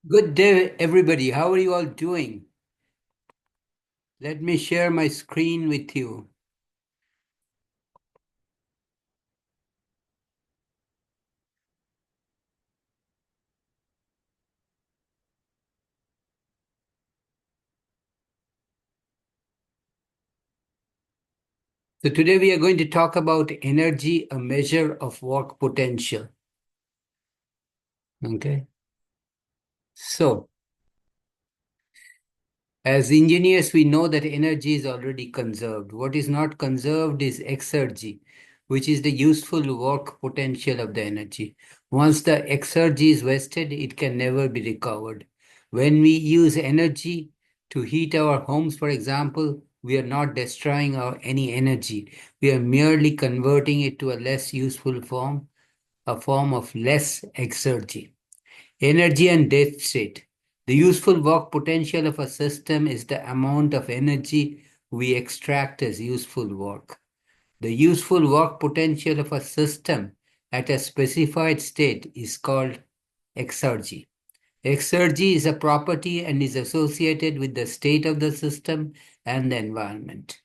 Good day, everybody. How are you all doing? Let me share my screen with you. So today we are going to talk about energy, a measure of work potential. Okay. So as engineers, we know that energy is already conserved. What is not conserved is exergy, which is the useful work potential of the energy. Once the exergy is wasted, it can never be recovered. When we use energy to heat our homes, for example, we are not destroying any energy. We are merely converting it to a less useful form, a form of less exergy. Energy and death state. The useful work potential of a system is the amount of energy we extract as useful work. The useful work potential of a system at a specified state is called exergy. Exergy is a property and is associated with the state of the system and the environment.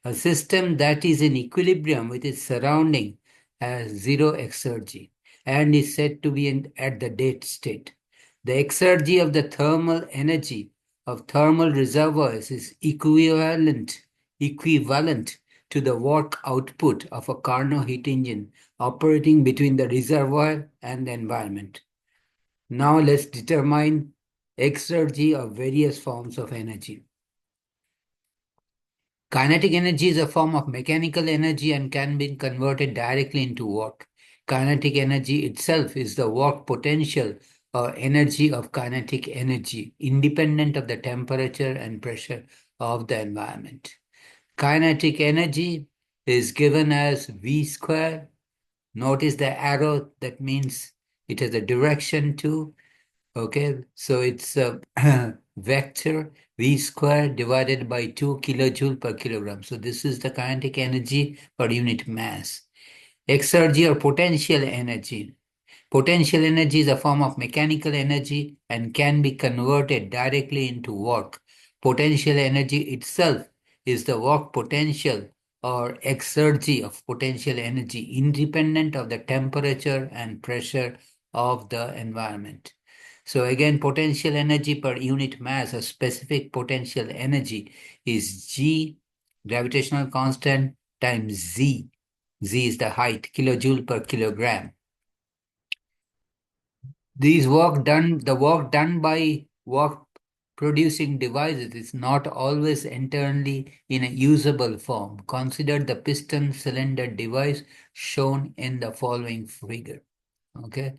A system that is in equilibrium with its surrounding has zero exergy and is said to be at the dead state. The exergy of the thermal energy of thermal reservoirs is equivalent to the work output of a Carnot heat engine operating between the reservoir and the environment. Now let's determine exergy of various forms of energy. Kinetic energy is a form of mechanical energy and can be converted directly into work. Kinetic energy itself is the work potential or energy of kinetic energy, independent of the temperature and pressure of the environment. Kinetic energy is given as V square. Notice the arrow that means it has a direction too. Okay, so it's a vector V squared divided by 2 kilojoule per kilogram. So this is the kinetic energy per unit mass. Exergy or potential energy. Potential energy is a form of mechanical energy and can be converted directly into work. Potential energy itself is the work potential or exergy of potential energy independent of the temperature and pressure of the environment. So again, potential energy per unit mass, a specific potential energy is G, gravitational constant, times Z. Z is the height, kilojoule per kilogram. The work done by work producing devices is not always entirely in a usable form. Consider the piston cylinder device shown in the following figure. Okay.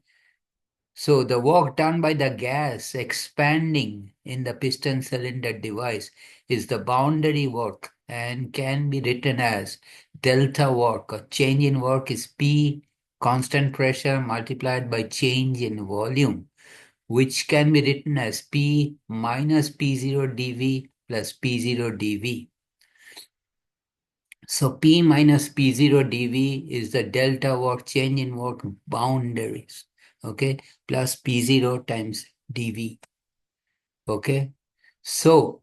So the work done by the gas expanding in the piston cylinder device is the boundary work and can be written as delta work. A change in work is P constant pressure multiplied by change in volume, which can be written as P minus P0 dV plus P0 dV. So P minus P0 dV is the delta work change in work boundaries, okay, plus P0 times dV, okay. So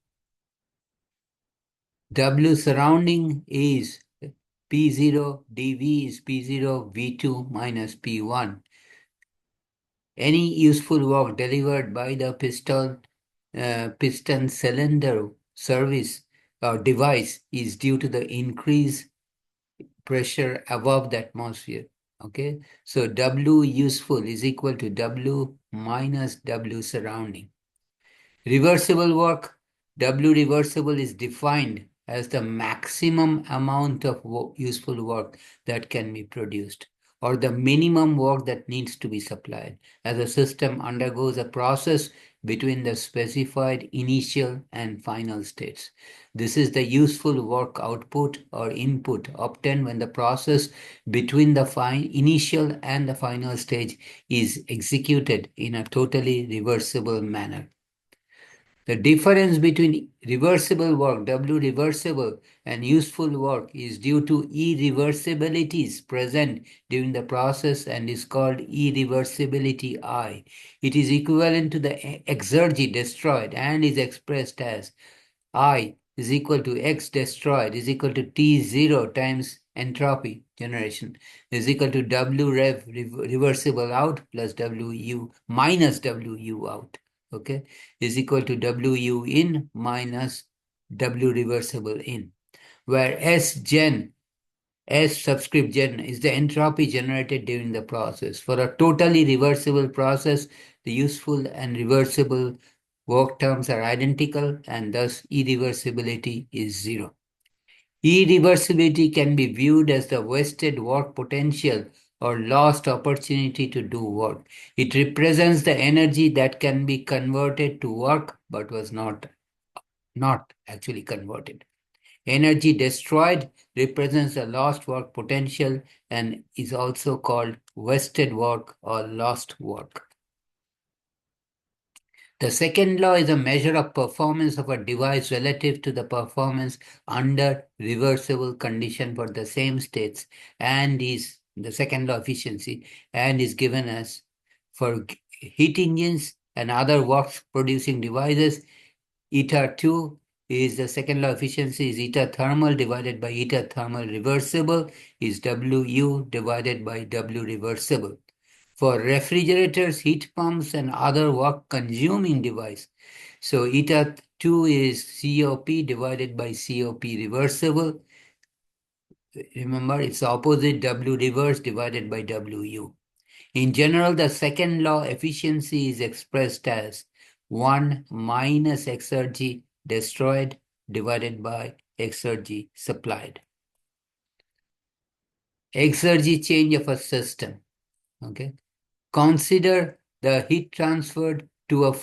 W surrounding is P0 dV is P0 V2 minus P1. Any useful work delivered by the piston cylinder service or device is due to the increase pressure above the atmosphere. Okay, so W useful is equal to W minus W surrounding. Reversible work, W reversible is defined as the maximum amount of useful work that can be produced, or the minimum work that needs to be supplied as a system undergoes a process between the specified initial and final states. This is the useful work output or input obtained when the process between the initial and the final stage is executed in a totally reversible manner. The difference between reversible work, W reversible, and useful work is due to irreversibilities present during the process and is called irreversibility I. It is equivalent to the exergy destroyed and is expressed as I is equal to X destroyed is equal to T0 times entropy generation is equal to reversible out plus WU minus WU out. Okay, is equal to WU in minus W reversible in, where S subscript gen is the entropy generated during the process. For a totally reversible process, the useful and reversible work terms are identical and thus irreversibility is zero. Irreversibility can be viewed as the wasted work potential or lost opportunity to do work. It represents the energy that can be converted to work but was not actually converted. Energy destroyed represents a lost work potential and is also called wasted work or lost work. The second law is a measure of performance of a device relative to the performance under reversible condition for the same states and is the second law efficiency and is given as for heat engines and other work producing devices. Eta 2 is the second law efficiency is eta thermal divided by eta thermal reversible is WU divided by W reversible. For refrigerators, heat pumps, and other work consuming device. So eta 2 is COP divided by COP reversible. Remember, it's the opposite W reverse divided by WU. In general, the second law efficiency is expressed as 1 minus exergy destroyed divided by exergy supplied. Exergy change of a system. Okay. Consider the heat transferred to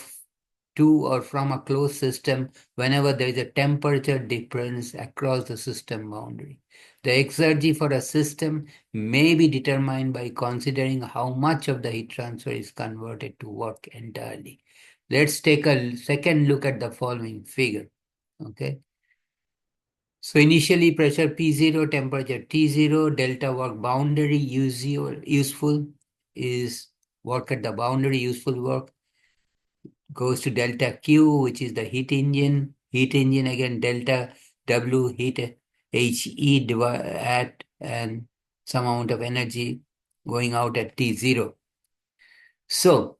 or from a closed system whenever there is a temperature difference across the system boundary. The exergy for a system may be determined by considering how much of the heat transfer is converted to work entirely. Let's take a second look at the following figure. Okay. So initially pressure P0, temperature T0, delta work boundary useful is work at the boundary, useful work goes to delta Q, which is the heat engine again, delta W heat HE at and some amount of energy going out at T0. So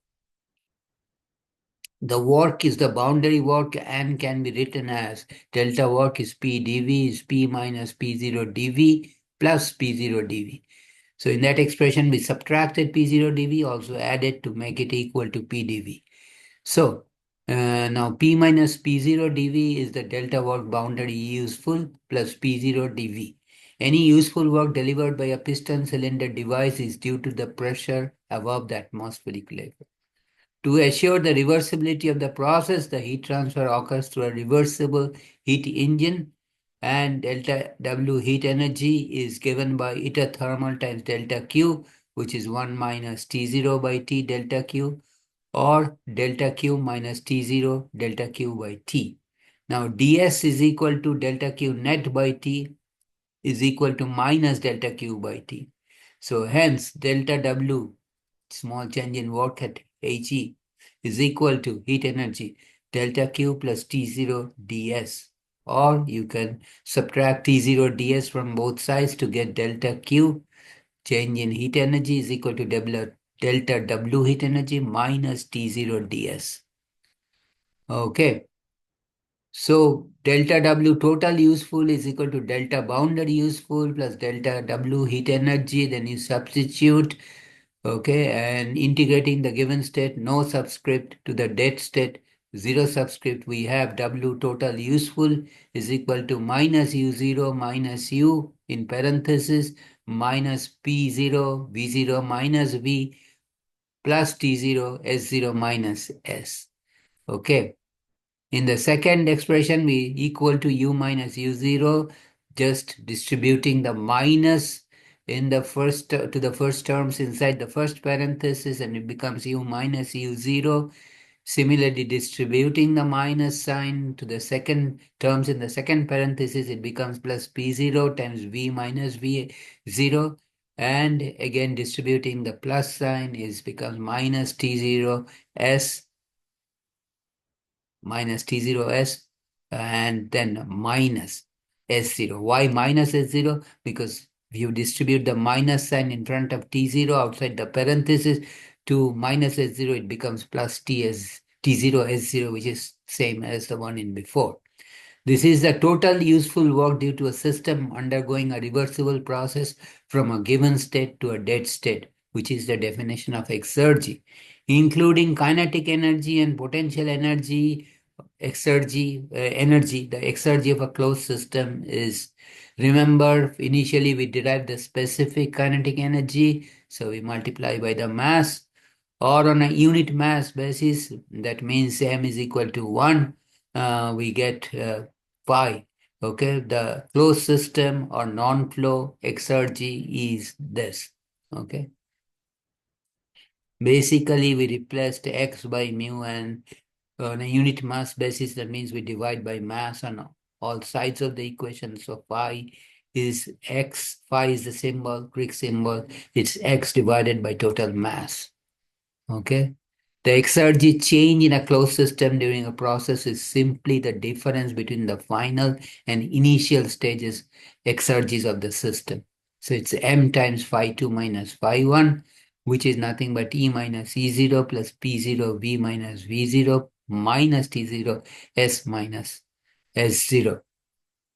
the work is the boundary work and can be written as delta work is P dV is P minus P0 dV plus P0 dV. So in that expression, we subtracted P0 dV, also added to make it equal to P dV. So now P minus P0 dV is the delta work boundary useful plus P0 dV. Any useful work delivered by a piston cylinder device is due to the pressure above the atmospheric level. To assure the reversibility of the process, the heat transfer occurs through a reversible heat engine and delta W heat energy is given by eta thermal times delta Q, which is 1 minus T0 by T delta Q, or delta Q minus T0 delta Q by T. Now ds is equal to delta Q net by T is equal to minus delta Q by T. So hence delta W, small change in work at HE, is equal to heat energy delta Q plus T0 ds. Or you can subtract T0 ds from both sides to get delta Q. Change in heat energy is equal to delta W heat energy minus T0 ds. Okay. So delta W total useful is equal to delta boundary useful plus delta W heat energy. Then you substitute, okay, and integrating the given state, no subscript to the dead state, zero subscript, we have W total useful is equal to minus U0 minus U in parenthesis minus P0 V0 minus V plus T0 S0 minus S. Okay. In the second expression, we equal to U minus U0, just distributing the minus in the first to the first terms inside the first parenthesis, and it becomes U minus U0. Similarly, distributing the minus sign to the second terms in the second parenthesis, it becomes plus P0 times V minus V0. And again, distributing the plus sign is becomes minus T0 S minus T0S and then minus S0. Why minus S0? Because you distribute the minus sign in front of T0 outside the parenthesis to minus S0, it becomes plus T0 S0, which is same as the one in before. This is the total useful work due to a system undergoing a reversible process from a given state to a dead state, which is the definition of exergy, including kinetic energy and potential energy. Energy, the exergy of a closed system is, remember, initially we derived the specific kinetic energy, so we multiply by the mass, or on a unit mass basis, that means m is equal to 1, we get phi. Okay, the closed system or non-flow exergy is this. Okay, basically we replaced x by mu, and on a unit mass basis, that means we divide by mass on all sides of the equation. So phi is x, phi is the symbol, Greek symbol, it's x divided by total mass. Okay. The exergy change in a closed system during a process is simply the difference between the final and initial stages exergies of the system. So it's m times phi2 minus phi1, which is nothing but E minus E0 plus P0 V minus V0 minus T0 S minus S0.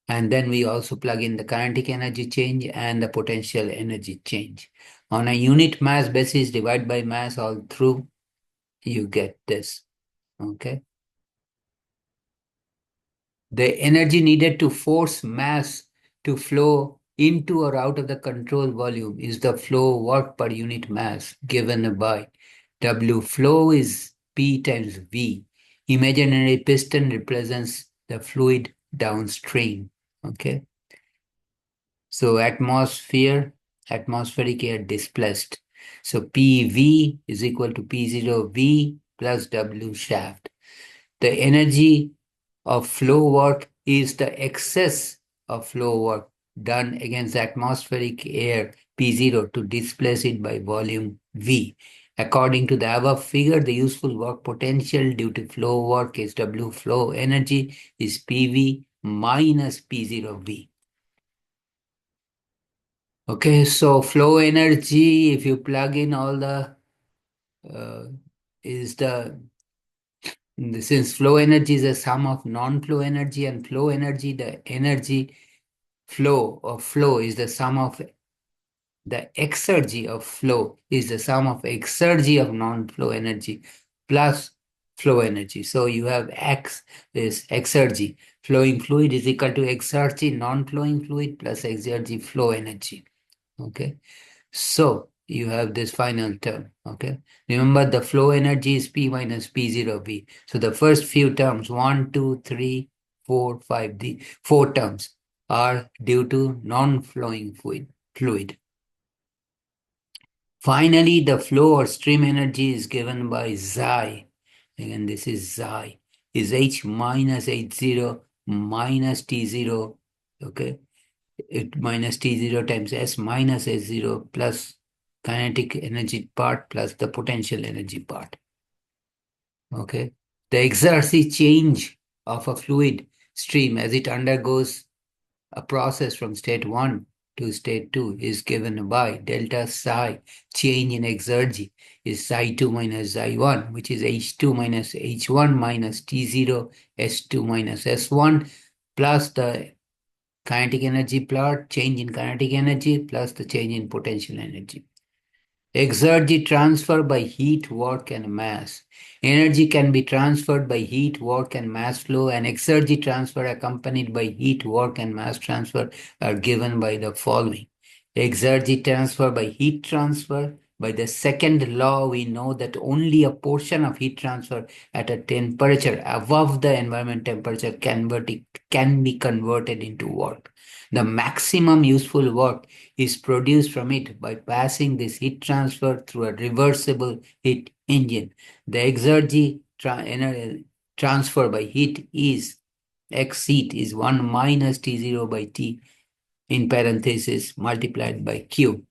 And then we also plug in the kinetic energy change and the potential energy change. On a unit mass basis, divide by mass all through, you get this. Okay. The energy needed to force mass to flow into or out of the control volume is the flow work per unit mass given by W. Flow is P times V. Imaginary piston represents the fluid downstream. Okay. So atmospheric air displaced. So PV is equal to P0V plus W shaft. The energy of flow work is the excess of flow work done against atmospheric air P0 to displace it by volume V. According to the above figure, the useful work potential due to flow work is W. Flow energy is PV minus P0V. Okay, so flow energy, if you plug in all the, uh, is the, since flow energy is a sum of non-flow energy and flow energy, the energy flow is the sum of the exergy of flow is the sum of exergy of non-flow energy plus flow energy. So you have X is exergy. Flowing fluid is equal to exergy non-flowing fluid plus exergy flow energy. Okay. So you have this final term. Okay. Remember the flow energy is P minus P0V. So the first few terms, 1, 2, 3, 4, 5, the 4 terms are due to non-flowing fluid. Finally, the flow or stream energy is given by Xi. Again, this is Xi, is H minus H0 minus T0. Okay. It minus T0 times S minus S0 plus kinetic energy part plus the potential energy part. Okay. The exergy change of a fluid stream as it undergoes a process from state 1 to state 2 is given by delta psi change in exergy is psi2 minus psi1, which is H2 minus H1 minus T0 S2 minus S1 plus the kinetic energy plot, change in kinetic energy plus the change in potential energy. Exergy transfer by heat, work, and mass. Energy can be transferred by heat, work, and mass flow, and exergy transfer accompanied by heat, work, and mass transfer are given by the following. Exergy transfer by heat transfer. By the second law, we know that only a portion of heat transfer at a temperature above the environment temperature can be converted into work. The maximum useful work is produced from it by passing this heat transfer through a reversible heat engine. The exergy transfer by heat is x heat is 1 minus T0 by T in parenthesis multiplied by Q.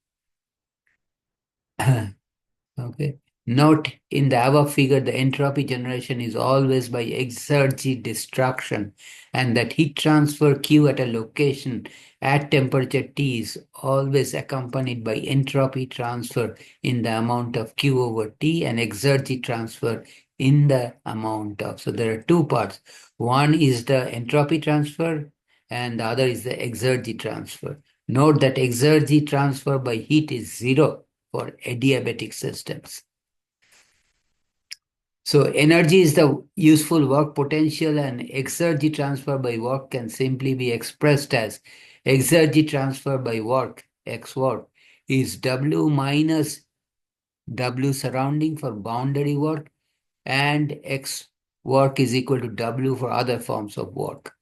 Okay. Note in the above figure, the entropy generation is always by exergy destruction, and that heat transfer Q at a location at temperature T is always accompanied by entropy transfer in the amount of Q over T and exergy transfer in the amount of. So there are two parts. One is the entropy transfer, and the other is the exergy transfer. Note that exergy transfer by heat is zero for adiabatic systems. So energy is the useful work potential, and exergy transfer by work can simply be expressed as exergy transfer by work, X work, is W minus W surrounding for boundary work, and X work is equal to W for other forms of work,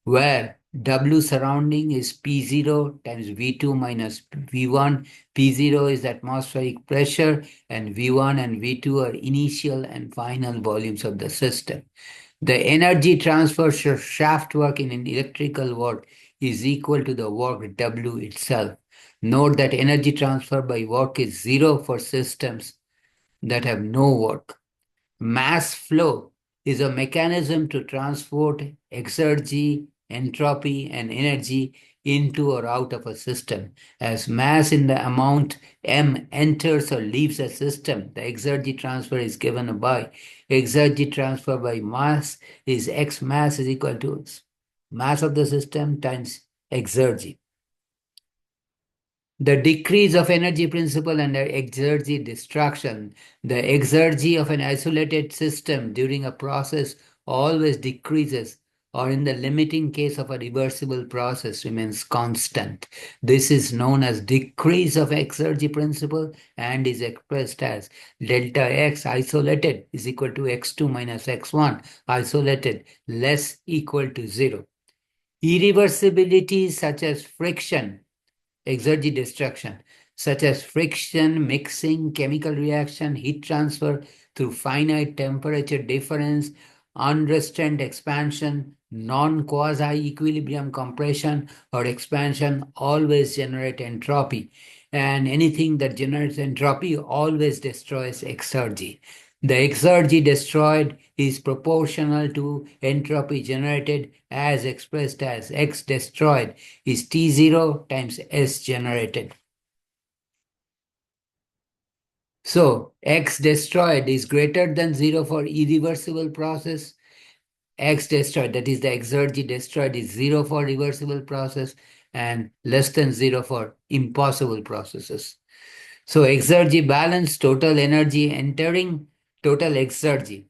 where W surrounding is P0 times V2 minus V1. P0 is atmospheric pressure, and V1 and V2 are initial and final volumes of the system. The energy transfer shaft work in an electrical work is equal to the work W itself. Note that energy transfer by work is zero for systems that have no work. Mass flow is a mechanism to transport exergy, entropy, and energy into or out of a system. As mass in the amount m enters or leaves a system, the exergy transfer is given by exergy transfer by mass is x mass is equal to mass of the system times exergy. The decrease of energy principle under exergy destruction. The exergy of an isolated system during a process always decreases, or in the limiting case of a reversible process remains constant. This is known as decrease of exergy principle and is expressed as delta x isolated is equal to x2 minus x1 isolated less equal to 0. Irreversibility such as friction, exergy destruction, such as friction, mixing, chemical reaction, heat transfer through finite temperature difference, unrestrained expansion, non-quasi-equilibrium compression or expansion always generate entropy. And anything that generates entropy always destroys exergy. The exergy destroyed is proportional to entropy generated as expressed as X destroyed is T0 times S generated. So X destroyed is greater than 0 for irreversible process. X destroyed, that is the exergy destroyed, is 0 for reversible process and less than 0 for impossible processes. So exergy balance, total energy entering, total exergy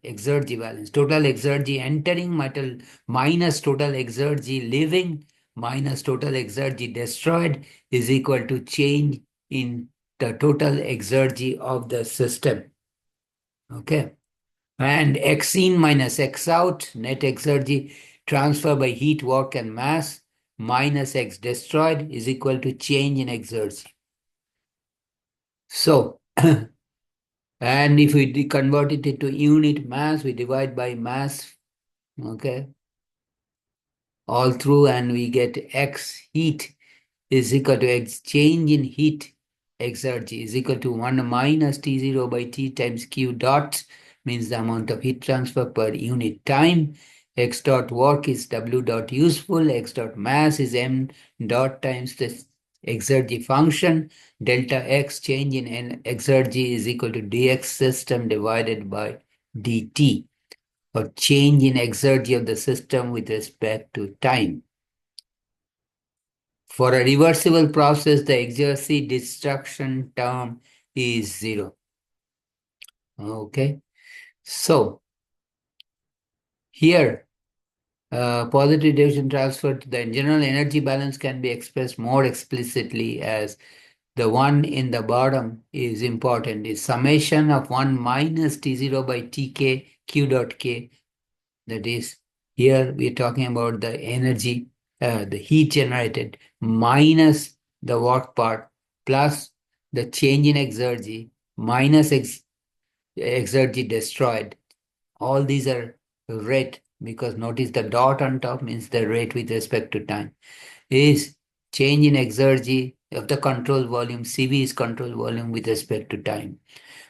balance, total exergy entering minus total exergy leaving minus total exergy destroyed is equal to change in the total exergy of the system. Okay. And X in minus X out, net exergy transfer by heat, work, and mass minus X destroyed is equal to change in exergy. So, and if we convert it into unit mass, we divide by mass, okay, all through, and we get X heat is equal to X change in heat exergy is equal to 1 minus T0 by T times Q dot, means the amount of heat transfer per unit time. X dot work is W dot useful, X dot mass is M dot times the exergy function. Delta X change in exergy is equal to dx system divided by dt, or change in exergy of the system with respect to time. For a reversible process, the exergy destruction term is 0. Okay. So here, positive diffusion transfer to the general energy balance can be expressed more explicitly as the one in the bottom is important, is summation of 1 minus T0 by Tk Q dot K. That is, here we're talking about the energy, the heat generated minus the work part plus the change in exergy minus exergy destroyed All these are rate, because notice the dot on top means the rate with respect to time. Is change in exergy of the control volume. CV is control volume with respect to time.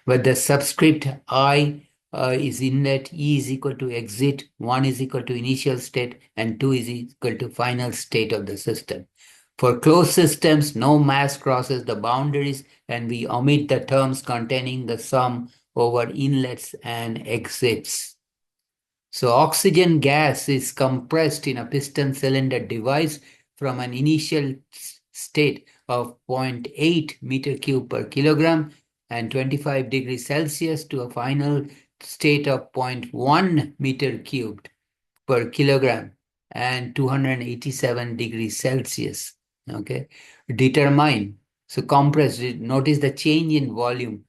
But the subscript I is inlet, E is equal to exit, 1 is equal to initial state, and 2 is equal to final state of the system. For closed systems, no mass crosses the boundaries, and we omit the terms containing the sum over inlets and exits. So oxygen gas is compressed in a piston cylinder device from an initial state of zero point 0.8 meter cube per kilogram and 25 degrees Celsius to a final state of zero point 0.1 meter cubed per kilogram and 287 degrees Celsius. Okay, determine. So compress. Notice the change in volume,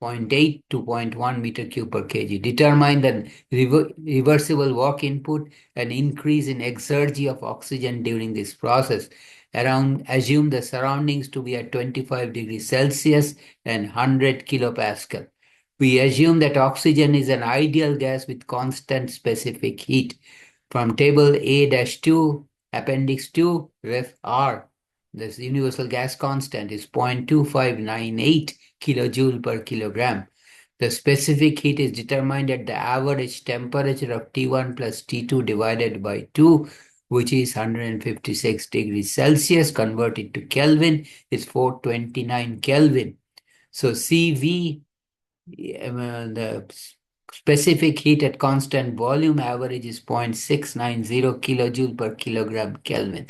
zero point 0.8 to zero point 0.1 meter cube per kg. Determine the reversible work input and increase in exergy of oxygen during this process. Assume the surroundings to be at 25 degrees Celsius and 100 kilopascal. We assume that oxygen is an ideal gas with constant specific heat. From table A-2, appendix 2, ref R, this universal gas constant is 0.2598 kilojoule per kilogram. The specific heat is determined at the average temperature of T1 plus T2 divided by 2, which is 156 degrees Celsius. Converted to Kelvin is 429 Kelvin. So CV, the specific heat at constant volume average is 0.690 kilojoule per kilogram Kelvin.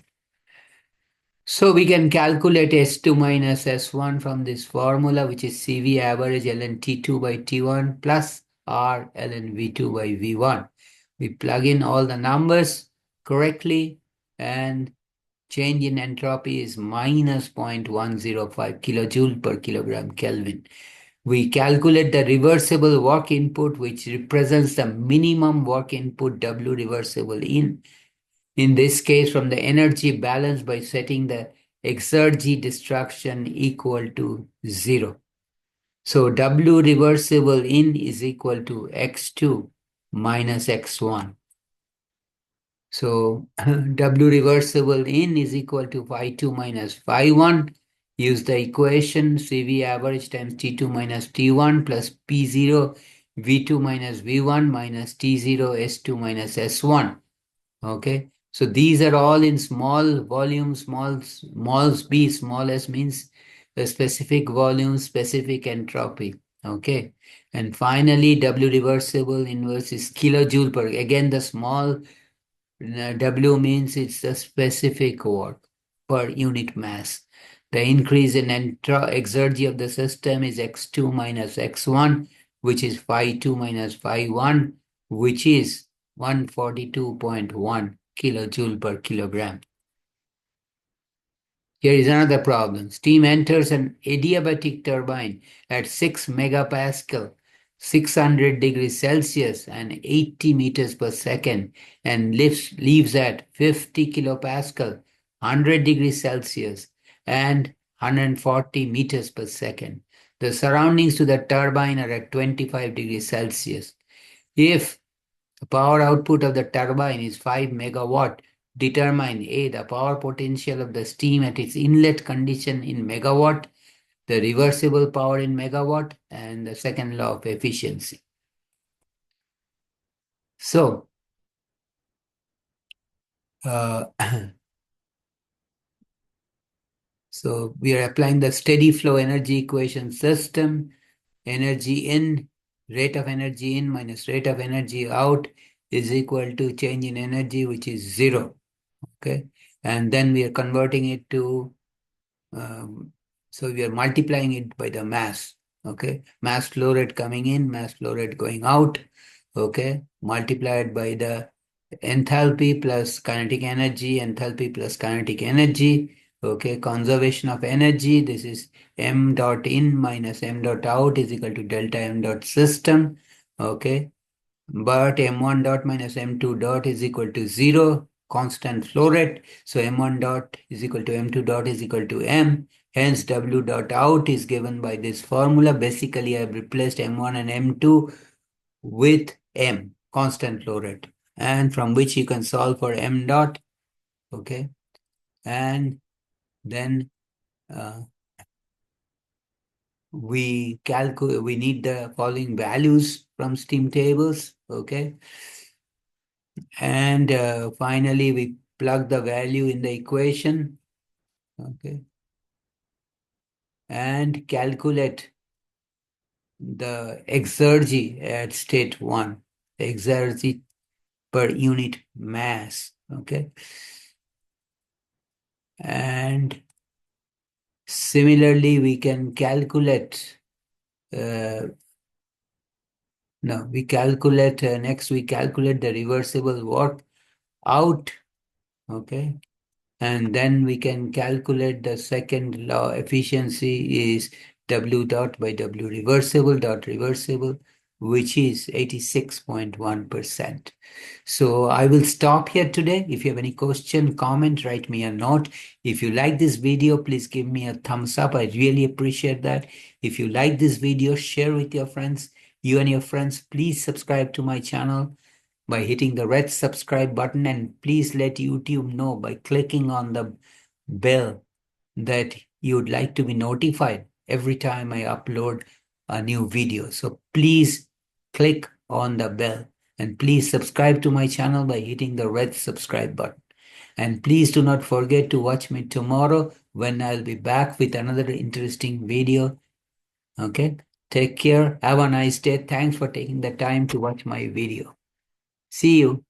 So we can calculate S2 minus S1 from this formula, which is CV average ln T2 by T1 plus R ln V2 by V1. We plug in all the numbers correctly, and change in entropy is minus 0.105 kilojoule per kilogram Kelvin. We calculate the reversible work input, which represents the minimum work input W reversible in this case from the energy balance, by setting the exergy destruction equal to 0. So W reversible in is equal to X2 minus X1. So W reversible in is equal to phi2 minus phi1. Use the equation CV average times T2 minus T1 plus P0 V2 minus V1 minus T0 S2 minus S1. Okay, so these are all in small volume, smalls b, small s means the specific volume, specific entropy. Okay, and finally W reversible inverse is kilojoule per, again the small W means it's the specific work per unit mass. The increase in exergy of the system is X2 minus X1, which is phi2 minus phi1, which is 142.1 kilojoule per kilogram. Here is another problem. Steam enters an adiabatic turbine at 6 megapascal, 600 degrees Celsius and 80 meters per second, and leaves at 50 kilopascal, 100 degrees Celsius and 140 meters per second. The surroundings to the turbine are at 25 degrees Celsius. If the power output of the turbine is 5 megawatt, determine A, the power potential of the steam at its inlet condition in megawatt, the reversible power in megawatt, and the second law of efficiency. So, uh, so we are applying the steady flow energy equation system. Energy in, rate of energy in minus rate of energy out is equal to change in energy, which is 0. Okay, and then we are converting it to so we are multiplying it by the mass. Okay, mass flow rate coming in, mass flow rate going out. Okay, multiplied by the enthalpy plus kinetic energy, enthalpy plus kinetic energy. Okay, conservation of energy. This is m dot in minus m dot out is equal to delta m dot system. Okay, but m1 dot minus m2 dot is equal to 0, constant flow rate. So m1 dot is equal to m2 dot is equal to m. Hence w dot out is given by this formula. Basically, I've replaced m1 and m2 with M, constant flow rate, and from which you can solve for M dot. Okay. And then uh, we need the following values from steam tables. Okay. And finally, we plug the value in the equation. Okay. And calculate the exergy at state one, exergy per unit mass. Okay. And similarly, we can calculate, uh, no, we calculate, next we calculate the reversible work out. Okay. And then we can calculate the second law efficiency is W dot by W reversible dot reversible, which is 86.1%. So I will stop here today. If you have any question, comment, write me a note. If you like this video, please give me a thumbs up. I really appreciate that. If you like this video, share with your friends. You and your friends, please subscribe to my channel by hitting the red subscribe button, and please let YouTube know by clicking on the bell that you'd like to be notified every time I upload a new video. So please click on the bell, and please subscribe to my channel by hitting the red subscribe button. And please do not forget to watch me tomorrow when I'll be back with another interesting video. Okay. Take care. Have a nice day. Thanks for taking the time to watch my video. See you.